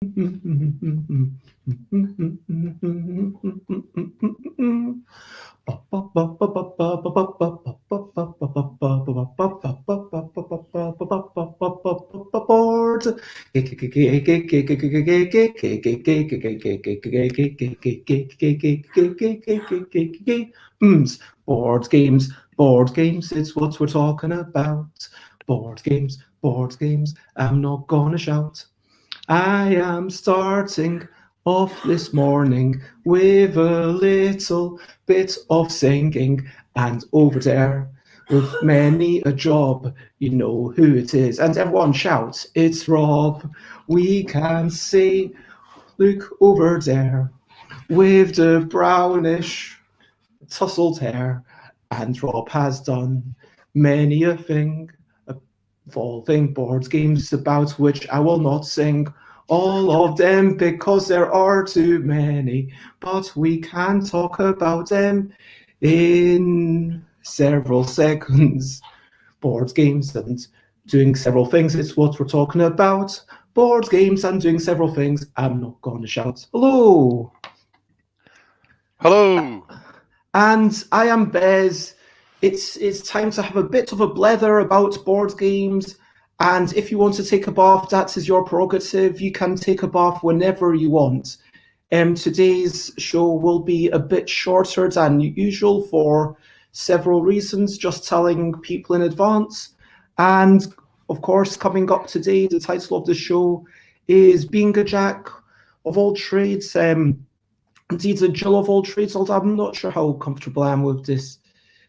Board games, board games, it's what we're talking about. Board games, I'm not gonna shout. I am starting off this morning with a little bit of singing, and over there with many a job, you know who it is. And everyone shouts, it's Rob. We can see, look over there with the brownish tousled hair. And Rob has done many a thing involving board games about which I will not sing all of them because there are too many, but we can talk about them in several seconds. Board games and doing several things, it's what we're talking about. Board games and doing several things, I'm not going to shout. Hello! Hello! And I am Bez. It's time to have a bit of a blether about board games. And if you want to take a bath, that is your prerogative. You can take a bath whenever you want. Today's show will be a bit shorter than usual for several reasons, just telling people in advance. And of course, coming up today, the title of the show is Being a Jack of All Trades. Indeed, a Jill of all trades, although I'm not sure how comfortable I am with this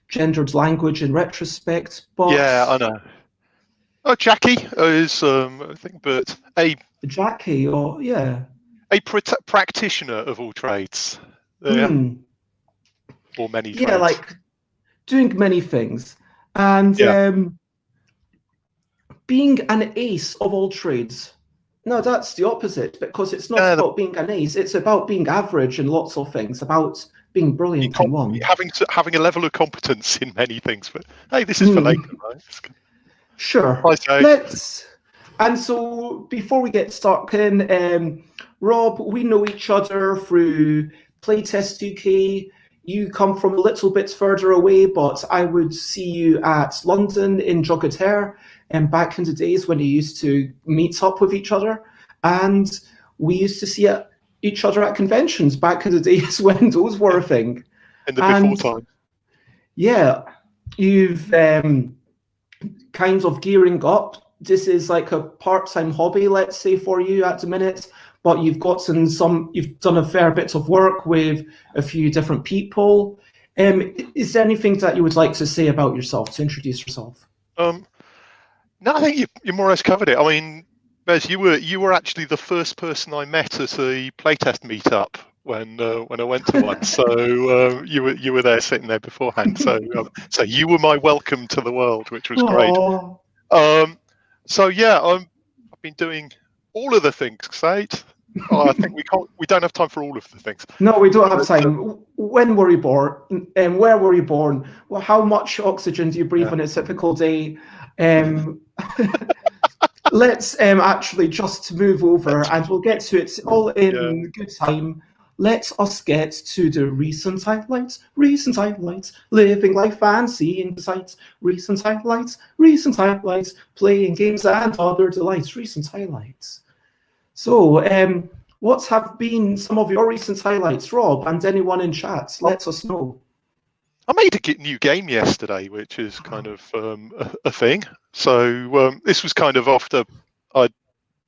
gendered language in retrospect. But yeah, I know. Oh, Jackie is, I think, but Jackie, or yeah, a practitioner of all trades. Yeah, or many trades. Yeah, like doing many things, and being an ace of all trades. No, that's the opposite, because it's not about being an ace. It's about being average in lots of things, about being brilliant in one. Having a level of competence in many things. But hey, this is for later, right? Sure. And so before we get stuck in, Rob, we know each other through Playtest UK. You come from a little bit further away, but I would see you at London in Jugged Hair, and back in the days when you used to meet up with each other. And we used to see each other at conventions back in the days when those were a thing. In the before time. Yeah, you've kind of gearing up. This is like a part-time hobby, let's say, for you at the minute, but you've done a fair bit of work with a few different people. Is there anything that you would like to say about yourself, to introduce yourself? No, I think you more or less covered it. I mean, Bez, you were actually the first person I met at a playtest meetup when I went to one. So you were there sitting there beforehand. So so you were my welcome to the world, which was great. So yeah, I've been doing all of the things, Sate. I think we don't have time for all of the things. No, we don't have time. When were you born? And where were you born? Well, how much oxygen do you breathe on a typical day? Let's actually just move over, and we'll get to it all in good time. Let us get to the recent highlights, living life and seeing the sights, recent highlights, playing games and other delights, recent highlights. So, what have been some of your recent highlights, Rob, and anyone in chat? Let us know. I made a new game yesterday, which is kind of a thing. So this was kind of after I'd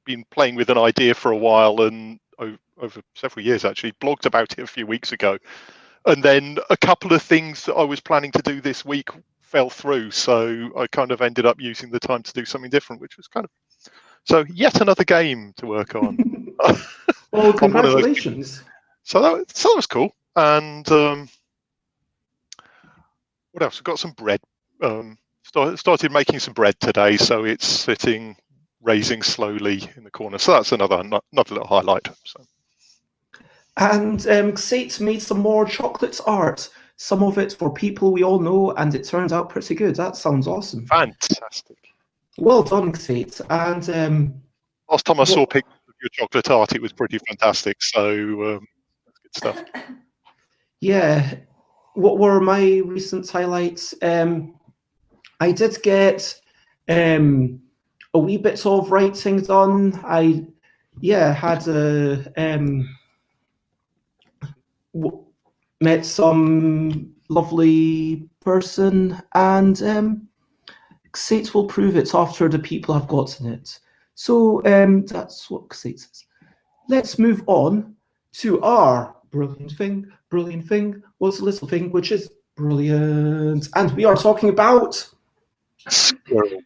been playing with an idea for a while, and over several years actually, blogged about it a few weeks ago. And then a couple of things that I was planning to do this week fell through. So I kind of ended up using the time to do something different, which was kind of, so yet another game to work on. Well, congratulations. So that was cool. And what else? I've got some bread. Started making some bread today, so it's sitting, raising slowly in the corner. So that's another little highlight. So. And Xate made some more chocolate art, some of it for people we all know, and it turned out pretty good. That sounds awesome. Fantastic. Well done, Xate. And last time I saw pictures of your chocolate art, it was pretty fantastic. So that's good stuff. Yeah. What were my recent highlights? I did get a wee bit of writing done. I had met some lovely person, and Xate will prove it after the people have gotten it. So that's what Xate says. Let's move on to our brilliant thing. Brilliant thing was a little thing which is brilliant. And we are talking about Squirrel.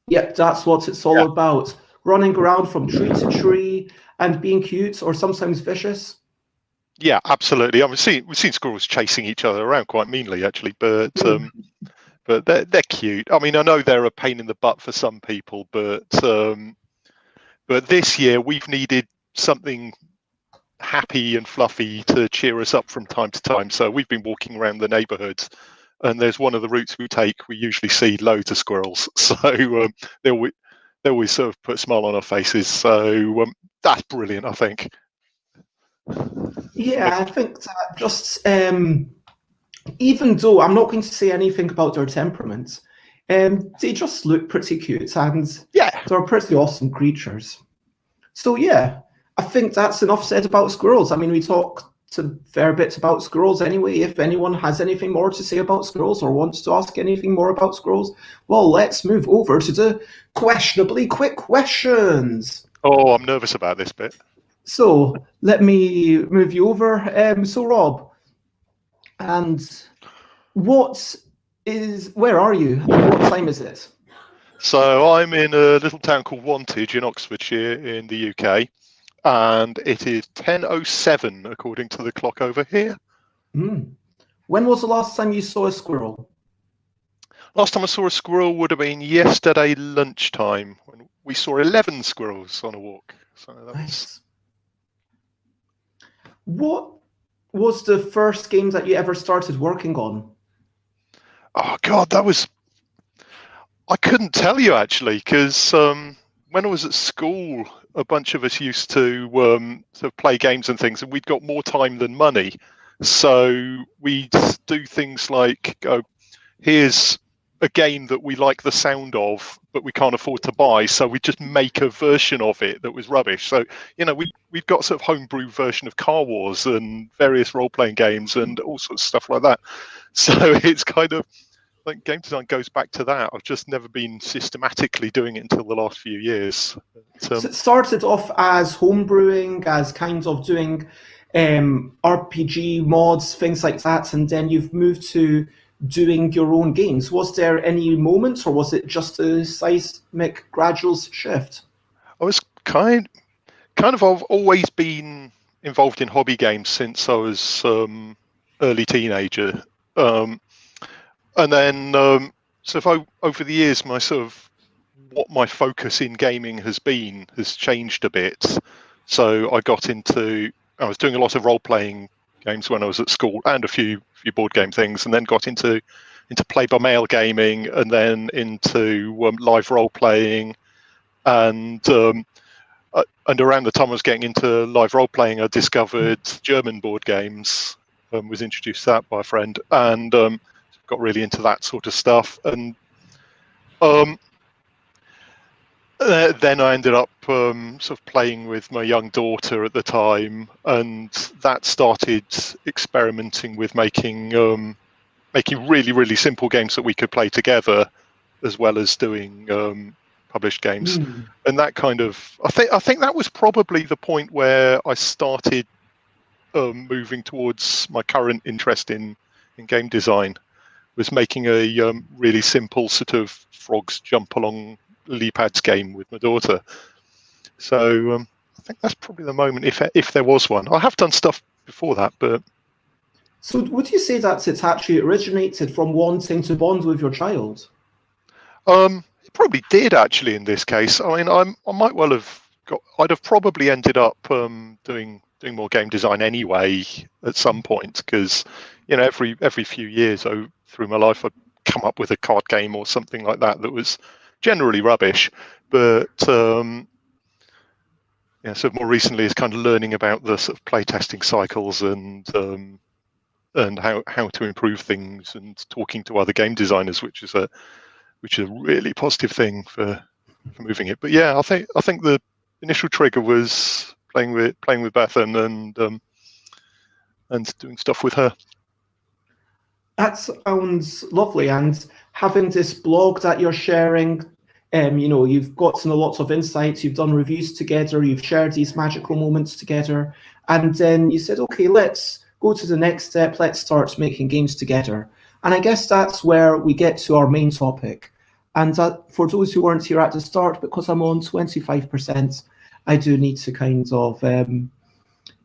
Yep, that's what it's all about. Running around from tree to tree and being cute or sometimes vicious. Yeah, absolutely. I mean, we've seen squirrels chasing each other around quite meanly, actually, but they're cute. I mean, I know they're a pain in the butt for some people, but this year we've needed something happy and fluffy to cheer us up from time to time. So we've been walking around the neighbourhood, and there's one of the routes we take. We usually see loads of squirrels, so they always sort of put a smile on our faces. So that's brilliant, I think. Yeah, I think that just even though I'm not going to say anything about their temperaments, they just look pretty cute and they're pretty awesome creatures. So yeah, I think that's enough said about squirrels. I mean, we talked a fair bit about squirrels anyway. If anyone has anything more to say about squirrels or wants to ask anything more about squirrels, well, let's move over to the questionably quick questions. Oh, I'm nervous about this bit. So let me move you over. So Rob, and where are you and what time is it? So I'm in a little town called Wantage in Oxfordshire in the UK, and it is 10:07 according to the clock over here. When was the last time you saw a squirrel? Last time I saw a squirrel would have been yesterday lunchtime, when we saw 11 squirrels on a walk. So that nice. What was the first game that you ever started working on? Oh God, I couldn't tell you actually, because when I was at school, a bunch of us used to sort of play games and things, and we'd got more time than money. So we'd do things like, here's a game that we like the sound of, but we can't afford to buy, so we just make a version of it that was rubbish. So, you know, we've got sort of homebrew version of Car Wars and various role-playing games and all sorts of stuff like that. So it's kind of, I think game design goes back to that. I've just never been systematically doing it until the last few years. So it started off as homebrewing, as kind of doing RPG mods, things like that, and then you've moved to doing your own games. Was there any moments, or was it just a seismic gradual shift? I was kind of I've always been involved in hobby games since I was early teenager. And then, over the years, what my focus in gaming has been has changed a bit. So I was doing a lot of role-playing games when I was at school and a few board game things, and then got into play-by-mail gaming, and then into live role-playing, and around the time I was getting into live role-playing, I discovered German board games, was introduced to that by a friend, and got really into that sort of stuff, and then I ended up sort of playing with my young daughter at the time, and that started experimenting with making really, really simple games that we could play together, as well as doing published games. And that kind of, I think that was probably the point where I started moving towards my current interest in game design, was making a really simple sort of frogs jump along lily pads game with my daughter. So I think that's probably the moment, if there was one. I have done stuff before that, but... So would you say that it's actually originated from wanting to bond with your child? It probably did, actually, in this case. I mean, I might well have I'd have probably ended up doing more game design anyway at some point, because, you know, every few years through my life, I'd come up with a card game or something like that was generally rubbish, but yeah, so more recently is kind of learning about the sort of playtesting cycles and how to improve things and talking to other game designers, which is a really positive thing for moving it. But yeah, I think the initial trigger was playing with Beth and doing stuff with her. That sounds lovely, and having this blog that you're sharing, you know, you've gotten lots of insights, you've done reviews together, you've shared these magical moments together, and then you said, okay, let's go to the next step, let's start making games together. And I guess that's where we get to our main topic. And for those who weren't here at the start, because I'm on 25%, I do need to kind of,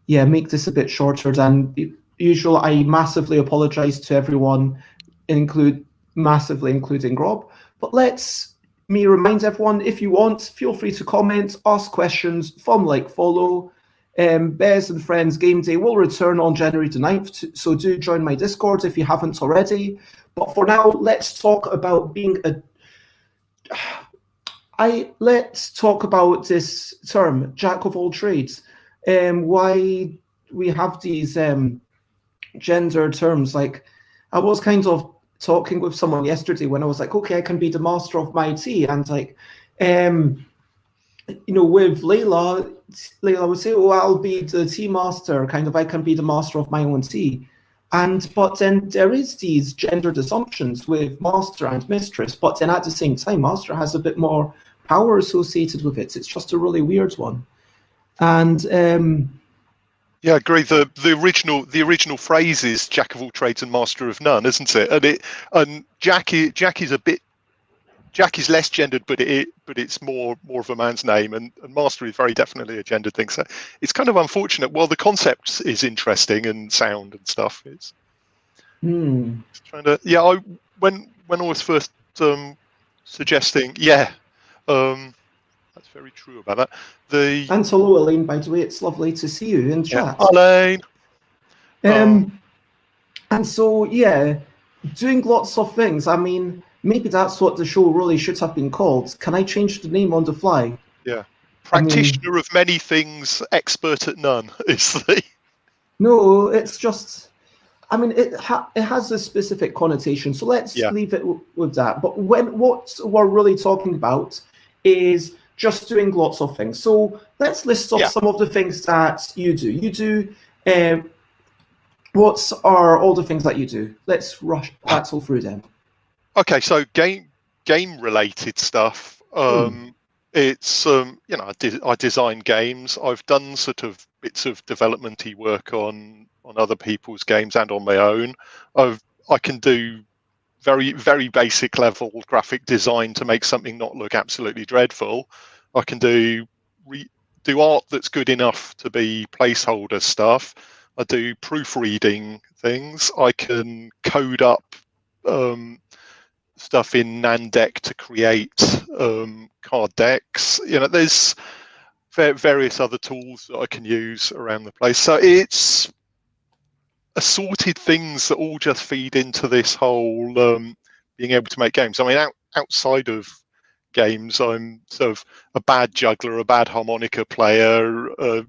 make this a bit shorter than usual. I massively apologize to everyone, massively including Rob. But let me remind everyone, if you want, feel free to comment, ask questions, follow. Bez and Friends Game Day will return on January the 9th, so do join my Discord if you haven't already. But for now, let's talk about let's talk about this term, jack of all trades. Why we have these gender terms. Like, I was kind of talking with someone yesterday when I was like, okay, I can be the master of my tea, and like, you know, with Layla would say, oh, I'll be the tea master, kind of, I can be the master of my own tea. But then there is these gendered assumptions with master and mistress, but then at the same time, master has a bit more power associated with it. It's just a really weird one. And yeah, I agree. The original phrase is jack of all trades and master of none, isn't it? And Jack is less gendered, but it's more of a man's name, and master is very definitely a gendered thing. So it's kind of unfortunate. Well, the concept is interesting and sound and stuff. It's trying to when I was first suggesting, that's very true about that. And hello, Elaine, by the way, it's lovely to see you in chat. Elaine. And so, yeah, doing lots of things. I mean, maybe that's what the show really should have been called. Can I change the name on the fly? Yeah. Practitioner of many things, expert at none is the... No, it's just... I mean, it has a specific connotation, so let's leave it with that. But what we're really talking about is just doing lots of things. So let's list off some of the things that you do. You do, what are all the things that you do? Let's rattle through them. Okay, so game related stuff. It's you know, I design games. I've done sort of bits of development-y work on other people's games and on my own. I can do very, very basic level graphic design to make something not look absolutely dreadful. I can do art that's good enough to be placeholder stuff. I do proofreading things. I can code up stuff in Nandeck to create card decks. You know, there's various other tools that I can use around the place. So it's assorted things that all just feed into this whole being able to make games. I mean, outside of games, I'm sort of a bad juggler, a bad harmonica player, a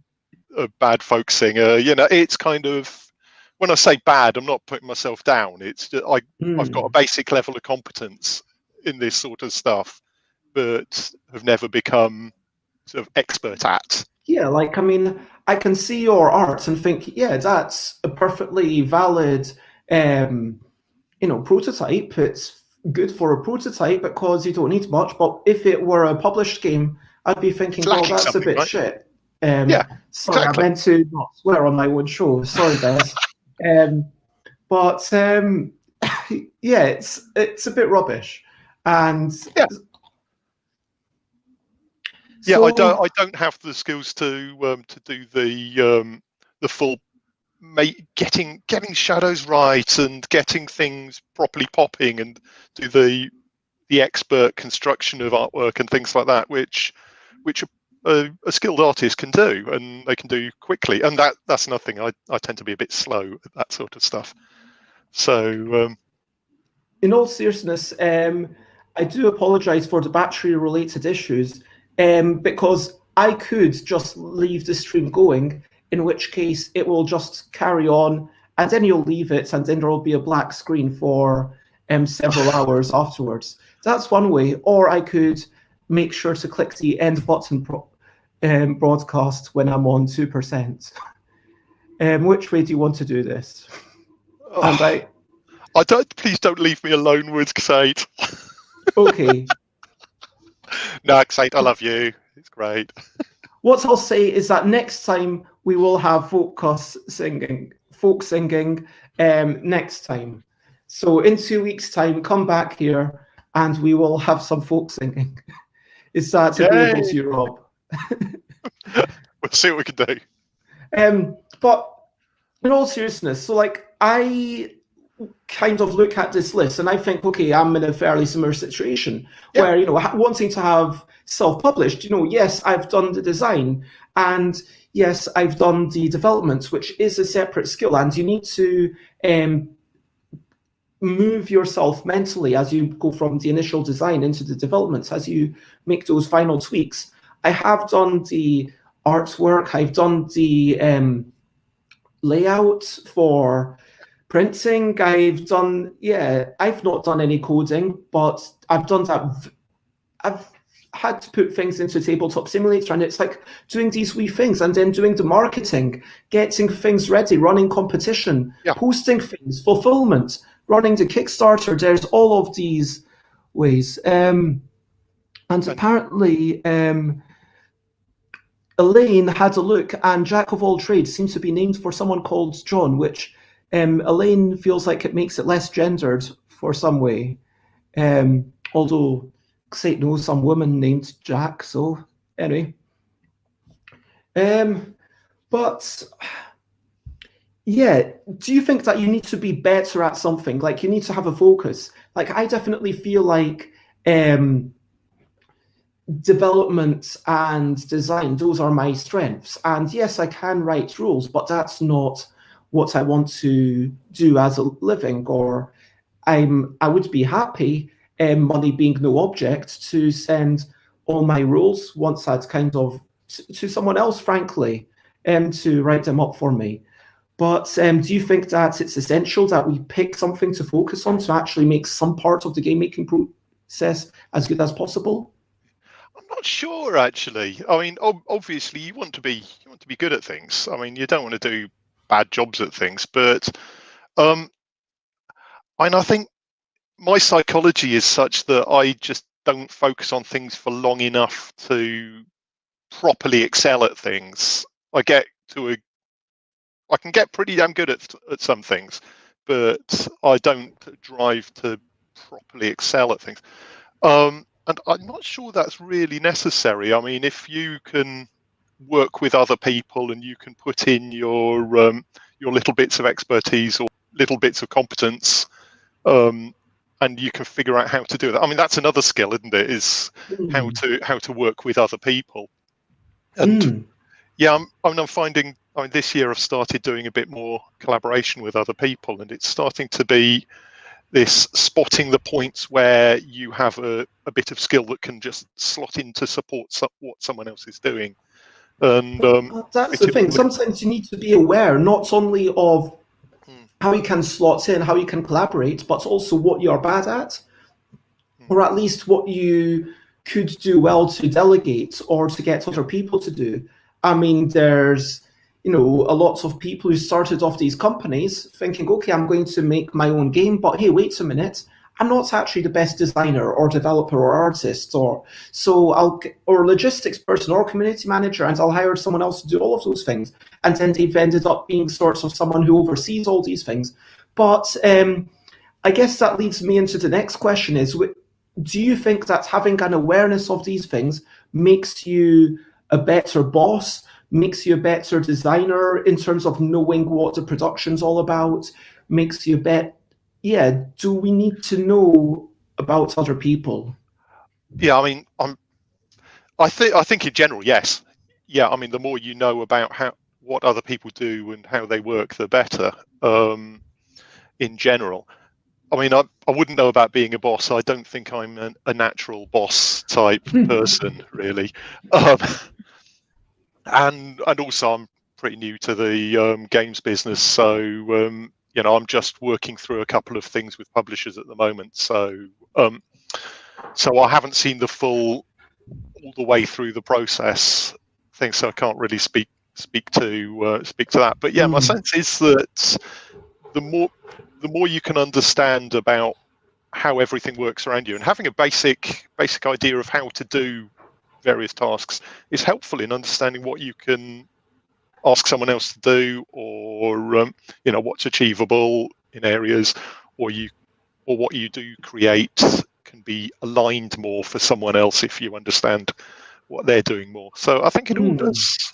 bad folk singer. You know, it's kind of, when I say bad, I'm not putting myself down. It's just, I've got a basic level of competence in this sort of stuff, but have never become sort of expert at. Yeah, like, I mean, I can see your art and think, yeah, that's a perfectly valid, you know, prototype. It's good for a prototype because you don't need much. But if it were a published game, I'd be thinking, well, that's a bit shit. Sorry, exactly. I meant to not swear on my own show. Sorry, Bez. But yeah, it's a bit rubbish, and so, I don't have the skills to do the full getting shadows right and getting things properly popping and do the expert construction of artwork and things like that, which a skilled artist can do, and they can do quickly. And that's nothing. I tend to be a bit slow at that sort of stuff. So, in all seriousness, I do apologise for the battery-related issues, because I could just leave the stream going, in which case it will just carry on, and then you'll leave it, and then there will be a black screen for several hours afterwards. That's one way. Or I could make sure to click the end button broadcast when I'm on 2%. Which way do you want to do this? And I don't. Please don't leave me alone with Xate. Okay. No, Xate, I love you. It's great. What I'll say is that next time we will have folk singing next time. So in 2 weeks' time, come back here and we will have some folk singing. Is that agreeable to you, Rob? We'll see what we can do. But in all seriousness, so like I kind of look at this list and I think, okay, I'm in a fairly similar situation where, you know, wanting to have self-published, you know, yes, I've done the design and yes, I've done the development, which is a separate skill, and you need to move yourself mentally as you go from the initial design into the development, as you make those final tweaks. I have done the artwork, I've done the layout for printing, I've not done any coding, but I've done that. I've had to put things into Tabletop Simulator, and it's like doing these wee things and then doing the marketing, getting things ready, running competition, posting things, fulfillment, running the Kickstarter. There's all of these ways. And apparently Elaine had a look, and Jack of all trades seems to be named for someone called John, which Elaine feels like it makes it less gendered for some way. Although Xate knows some woman named Jack, so anyway. But yeah, do you think that you need to be better at something? Like you need to have a focus? Like I definitely feel like development and design, those are my strengths. And yes, I can write rules, but that's not what I want to do as a living. Or I would be happy, money being no object, to send all my rules once I'd kind of to someone else, frankly, to write them up for me. But do you think that it's essential that we pick something to focus on to actually make some part of the game making process as good as possible? I'm not sure, actually. I mean, obviously, you want to be good at things. I mean, you don't want to do bad jobs at things, but and I think my psychology is such that I just don't focus on things for long enough to properly excel at things. I can get pretty damn good at some things, but I don't drive to properly excel at things. And I'm not sure that's really necessary. I mean, if you can work with other people and you can put in your little bits of expertise or little bits of competence, and you can figure out how to do that. I mean, that's another skill, isn't it? Is how to work with other people. And yeah, I'm finding. I mean, this year I've started doing a bit more collaboration with other people, and it's starting to be this spotting the points where you have a bit of skill that can just slot in to support what someone else is doing. And that's the thing. Sometimes you need to be aware not only of how you can slot in, how you can collaborate, but also what you're bad at, or at least what you could do well to delegate or to get other people to do. I mean, there's, you know, a lot of people who started off these companies thinking, okay, I'm going to make my own game, but hey, wait a minute, I'm not actually the best designer or developer or artist, or logistics person or community manager, and I'll hire someone else to do all of those things. And then they've ended up being sort of someone who oversees all these things. But I guess that leads me into the next question is, do you think that having an awareness of these things makes you a better boss, makes you a better designer in terms of knowing what the production's all about, makes you do we need to know about other people? Yeah, I mean, I think in general, yes. Yeah, I mean, the more you know about what other people do and how they work, the better. In general, I mean, I wouldn't know about being a boss. I don't think I'm a natural boss type person, really. and also I'm pretty new to the games business, so you know, I'm just working through a couple of things with publishers at the moment. So so I haven't seen the full all the way through the process thing, so I can't really speak to that. But yeah, my sense is that the more you can understand about how everything works around you, and having a basic idea of how to do various tasks is helpful in understanding what you can ask someone else to do, or you know, what's achievable in areas, or what you do create can be aligned more for someone else if you understand what they're doing more. So I think it all does.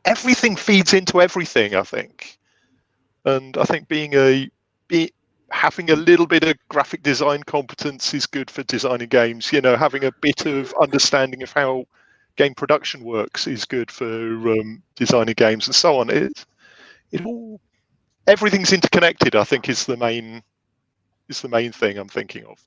Everything feeds into everything, I think, and I think having a little bit of graphic design competence is good for designing games. You know, having a bit of understanding of how game production works is good for designing games, and so on. Everything's interconnected, I think, is the main thing I'm thinking of.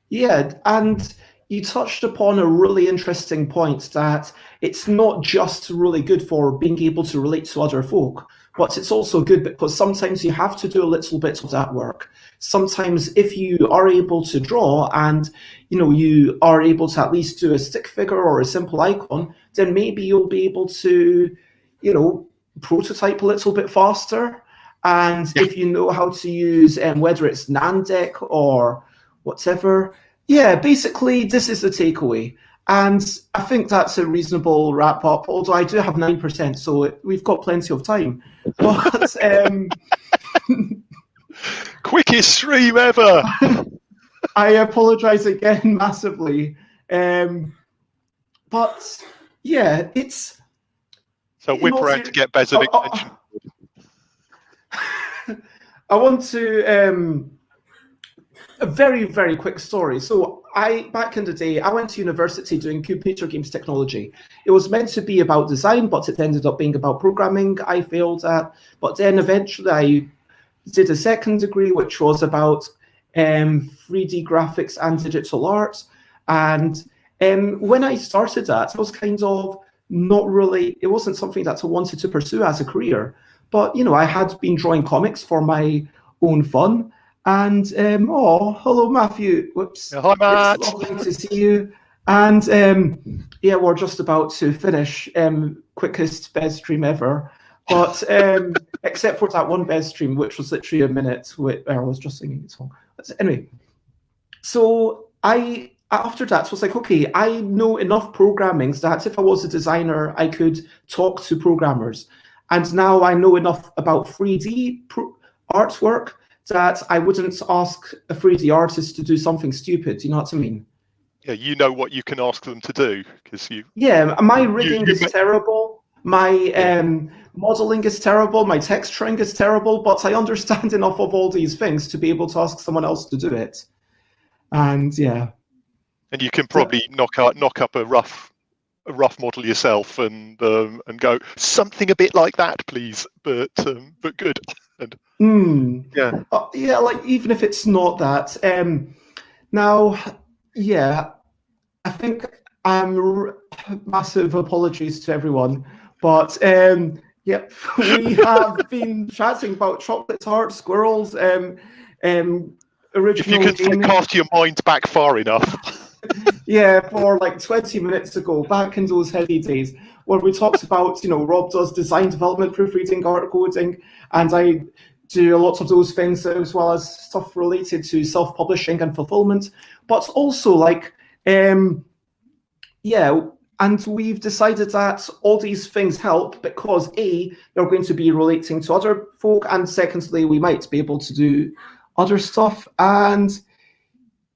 Yeah, and you touched upon a really interesting point, that it's not just really good for being able to relate to other folk, but it's also good because sometimes you have to do a little bit of that work. Sometimes if you are able to draw, and you know, you are able to at least do a stick figure or a simple icon, then maybe you'll be able to, you know, prototype a little bit faster. And if you know how to use whether it's Nandeck or whatever, yeah, basically this is the takeaway. And I think that's a reasonable wrap up, although I do have 9%, so we've got plenty of time. But quickest stream ever. I apologize again massively. But yeah, it's so whip around to get BEZZY extension. I want to a very, very quick story. So back in the day, I went to university doing computer games technology. It was meant to be about design, but it ended up being about programming. I failed at, but then eventually I did a second degree, which was about 3D graphics and digital art. And when I started that, I was kind of not really, it wasn't something that I wanted to pursue as a career. But, you know, I had been drawing comics for my own fun. And, oh, hello, Matthew. Whoops. Hi, Matt. It's lovely to see you. And, yeah, we're just about to finish quickest BEZ stream ever. But except for that one BEZ stream, which was literally a minute, where I was just singing a song. But anyway, so after that, was like, okay, I know enough programming that if I was a designer, I could talk to programmers. And now I know enough about 3D artwork that I wouldn't ask a 3D artist to do something stupid. You know what I mean? Yeah, you know what you can ask them to do, because you. Yeah, my rigging is terrible. My modeling is terrible. My texturing is terrible. But I understand enough of all these things to be able to ask someone else to do it. And yeah. And you can probably knock up a rough model yourself and go something a bit like that, please, but good. And yeah, like even if it's not that. Now, yeah, I think massive apologies to everyone, but yep, we have been chatting about chocolate tart squirrels. Original. If you can cast your mind back far enough. Yeah, for like 20 minutes ago, back in those heady days, where we talked about, you know, Rob does design development, proofreading, art coding, and I do a lot of those things, as well as stuff related to self-publishing and fulfillment, but also like, yeah, and we've decided that all these things help because A, they're going to be relating to other folk, and secondly, we might be able to do other stuff, and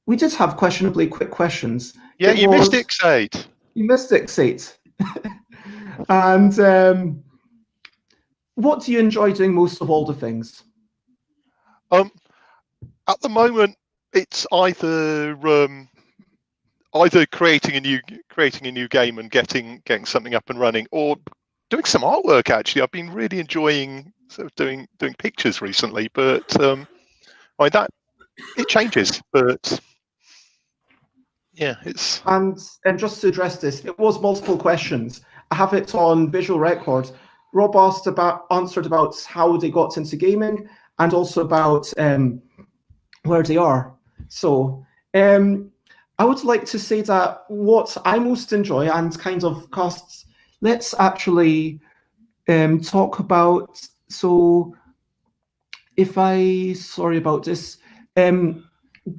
we did have questionably quick questions. Yeah, you missed X8. You missed X8. And what do you enjoy doing most of all the things? At the moment, it's either creating a new game and getting something up and running, or doing some artwork. Actually, I've been really enjoying sort of doing pictures recently, but I mean, that it changes, but. Yeah, it's and just to address this, it was multiple questions, I have it on visual record. Rob answered about how they got into gaming and also about where they are. So I would like to say that what I most enjoy and kind of costs, let's actually talk about, so sorry about this,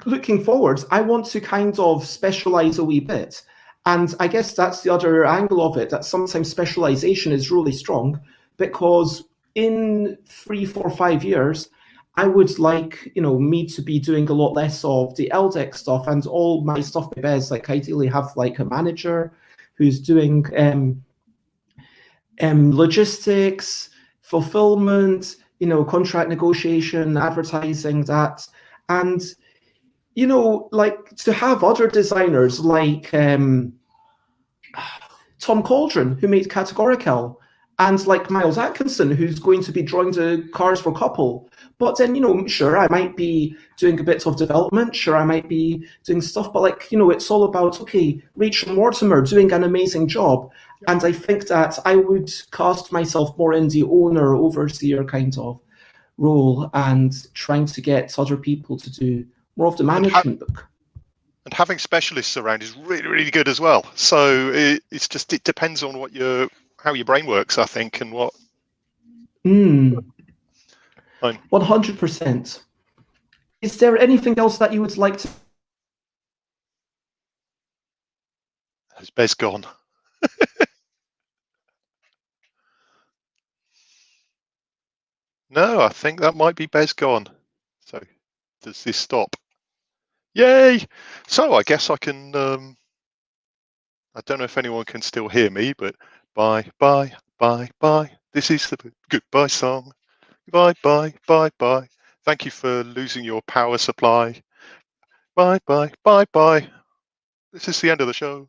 looking forwards, I want to kind of specialize a wee bit. And I guess that's the other angle of it, that sometimes specialization is really strong, because in 3, 4, 5 years, I would like, me to be doing a lot less of the LDEC stuff and all my stuff by BEZZY, like ideally have like a manager who's doing logistics, fulfillment, contract negotiation, advertising, that. And, like to have other designers like Tom Cauldron, who made Categorical, and like Miles Atkinson, who's going to be drawing the cars for Couple. But then, sure, I might be doing a bit of development, sure, I might be doing stuff, but like, it's all about, okay, Rachel Mortimer doing an amazing job. And I think that I would cast myself more in the owner, overseer kind of role and trying to get other people to do more of the management book. And having specialists around is really, really good as well. So it depends on how your brain works, I think, and what. 100%. Is there anything else that you would like to? Has Bez gone? No, I think that might be Bez gone. So does this stop? Yay! So I guess I can. I don't know if anyone can still hear me, but bye, bye, bye, bye. This is the goodbye song. Bye, bye, bye, bye. Thank you for losing your power supply. Bye, bye, bye, bye. This is the end of the show.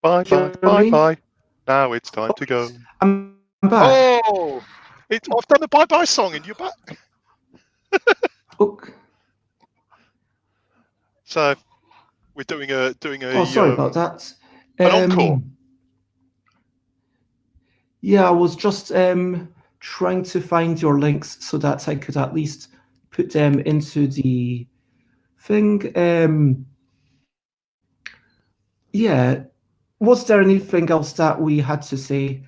Bye, bye, bye, bye. Now it's time to go. I'm back. Oh, I've done the bye-bye song and you're back. Okay. So we're doing a. Oh, sorry about that. An encore. Yeah, I was just trying to find your links so that I could at least put them into the thing. Yeah, was there anything else that we had to say?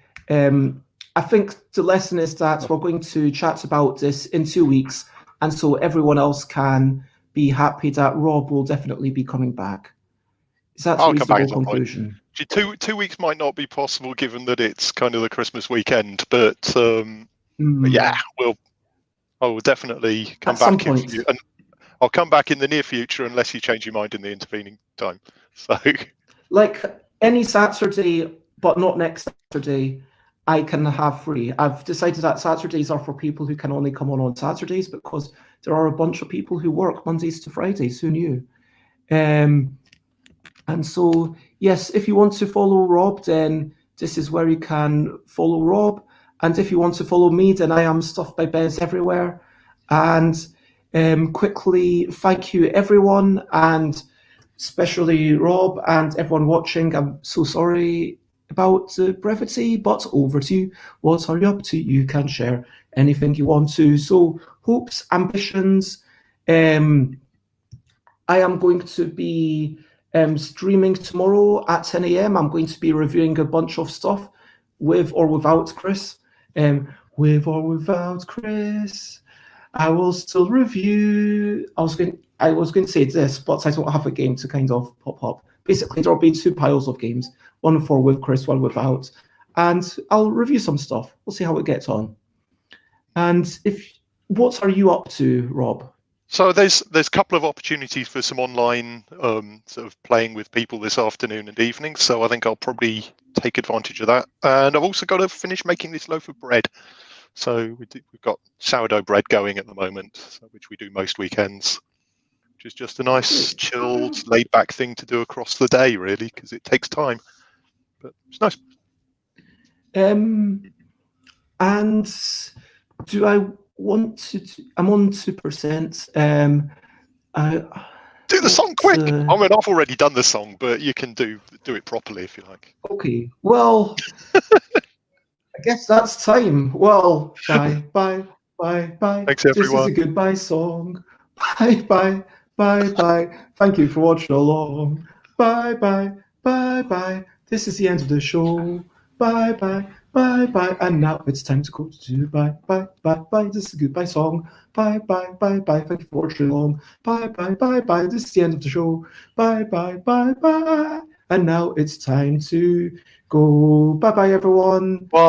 I think the lesson is that we're going to chat about this in 2 weeks, and so everyone else can be happy that Rob will definitely be coming back. Is that a reasonable conclusion? 2 weeks might not be possible given that it's kind of the Christmas weekend, but yeah, I will definitely come back. At some point. And I'll come back in the near future unless you change your mind in the intervening time. So, like any Saturday, but not next Saturday, I can have free. I've decided that Saturdays are for people who can only come on Saturdays, because there are a bunch of people who work Mondays to Fridays. Who knew? And so, yes, if you want to follow Rob, then this is where you can follow Rob. And if you want to follow me, then I am Stuff by Bez everywhere. And quickly, thank you, everyone, and especially Rob and everyone watching. I'm so sorry about the brevity, but over to you. What are you up to? You can share anything you want to. So, hopes, ambitions. I am going to be streaming tomorrow at 10 a.m. I'm going to be reviewing a bunch of stuff with or without Chris. With or without Chris, I will still review. I was going to say this, but I don't have a game to kind of pop up. Basically, there'll be 2 piles of games, one for with Chris, one without, and I'll review some stuff. We'll see how it gets on. And what are you up to, Rob? So there's a couple of opportunities for some online sort of playing with people this afternoon and evening. So I think I'll probably take advantage of that. And I've also got to finish making this loaf of bread. So we've got sourdough bread going at the moment, which we do most weekends, which is just a nice, chilled, laid-back thing to do across the day, really, because it takes time. But it's nice. And do I want to? I'm on 2%. Do the song quick. I mean, I've already done the song, but you can do it properly if you like. Okay. Well, I guess that's time. Well, bye, bye, bye, bye. Thanks, This is everyone. a goodbye song. Bye, bye, bye, bye. Thank you for watching along. Bye, bye, bye, bye. This is the end of the show. Bye, bye, bye, bye. And now it's time to go to bye, bye, bye, bye. This is a goodbye song. Bye, bye, bye, bye. Thank you for watching along. Bye, bye, bye, bye. This is the end of the show. Bye, bye, bye, bye. And now it's time to go. Bye, bye, everyone. Bye.